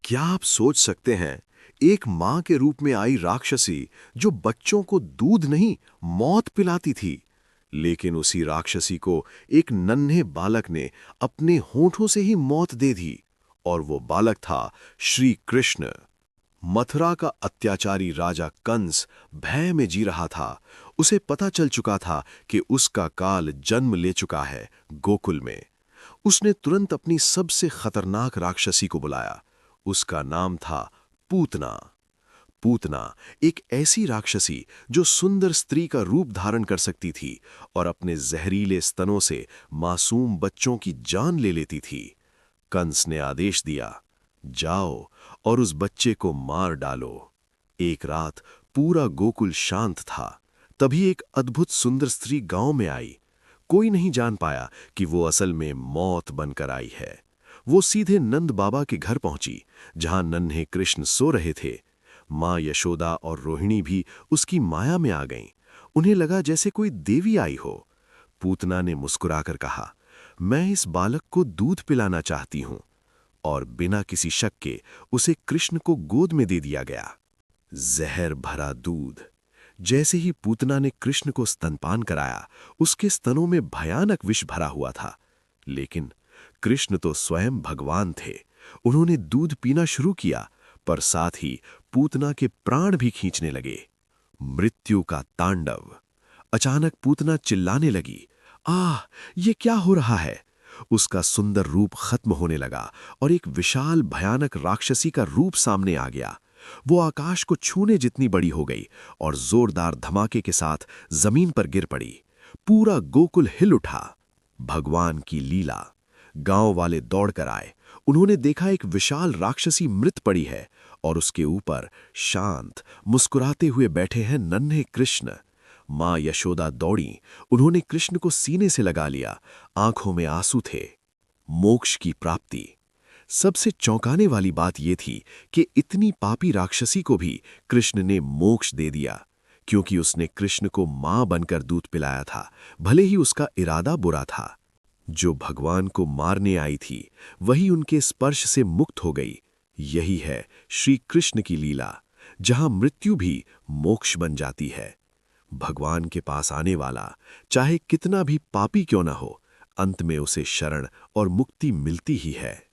क्या आप सोच सकते हैं, एक मां के रूप में आई राक्षसी जो बच्चों को दूध नहीं मौत पिलाती थी। लेकिन उसी राक्षसी को एक नन्हे बालक ने अपने होठों से ही मौत दे दी। और वो बालक था श्री कृष्ण। मथुरा का अत्याचारी राजा कंस भय में जी रहा था। उसे पता चल चुका था कि उसका काल जन्म ले चुका है गोकुल में। उसने तुरंत अपनी सबसे खतरनाक राक्षसी को बुलाया। उसका नाम था पूतना। पूतना एक ऐसी राक्षसी जो सुंदर स्त्री का रूप धारण कर सकती थी और अपने जहरीले स्तनों से मासूम बच्चों की जान ले लेती थी। कंस ने आदेश दिया, जाओ और उस बच्चे को मार डालो। एक रात पूरा गोकुल शांत था। तभी एक अद्भुत सुंदर स्त्री गांव में आई। कोई नहीं जान पाया कि वो असल में मौत बनकर आई है। वो सीधे नंद बाबा के घर पहुंची, जहां नन्हे कृष्ण सो रहे थे। मां यशोदा और रोहिणी भी उसकी माया में आ गईं। उन्हें लगा जैसे कोई देवी आई हो। पूतना ने मुस्कुराकर कहा, मैं इस बालक को दूध पिलाना चाहती हूं। और बिना किसी शक के उसे कृष्ण को गोद में दे दिया गया। जहर भरा दूध। जैसे ही पूतना ने कृष्ण को स्तनपान कराया, उसके स्तनों में भयानक विष भरा हुआ था। लेकिन कृष्ण तो स्वयं भगवान थे। उन्होंने दूध पीना शुरू किया, पर साथ ही पूतना के प्राण भी खींचने लगे। मृत्यु का तांडव। अचानक पूतना चिल्लाने लगी, आह, ये क्या हो रहा है? उसका सुंदर रूप खत्म होने लगा और एक विशाल भयानक राक्षसी का रूप सामने आ गया। वो आकाश को छूने जितनी बड़ी हो गई और जोरदार धमाके के साथ जमीन पर गिर पड़ी। पूरा गोकुल हिल उठा। भगवान की लीला। गांव वाले दौड़कर आए। उन्होंने देखा एक विशाल राक्षसी मृत पड़ी है और उसके ऊपर शांत मुस्कुराते हुए बैठे हैं नन्हे कृष्ण। मां यशोदा दौड़ी। उन्होंने कृष्ण को सीने से लगा लिया। आंखों में आंसू थे। मोक्ष की प्राप्ति। सबसे चौंकाने वाली बात यह थी कि इतनी पापी राक्षसी को भी कृष्ण ने मोक्ष दे दिया, क्योंकि उसने कृष्ण को मां बनकर दूध पिलाया था, भले ही उसका इरादा बुरा था। जो भगवान को मारने आई थी, वही उनके स्पर्श से मुक्त हो गई। यही है श्री कृष्ण की लीला, जहां मृत्यु भी मोक्ष बन जाती है। भगवान के पास आने वाला चाहे कितना भी पापी क्यों ना हो, अंत में उसे शरण और मुक्ति मिलती ही है।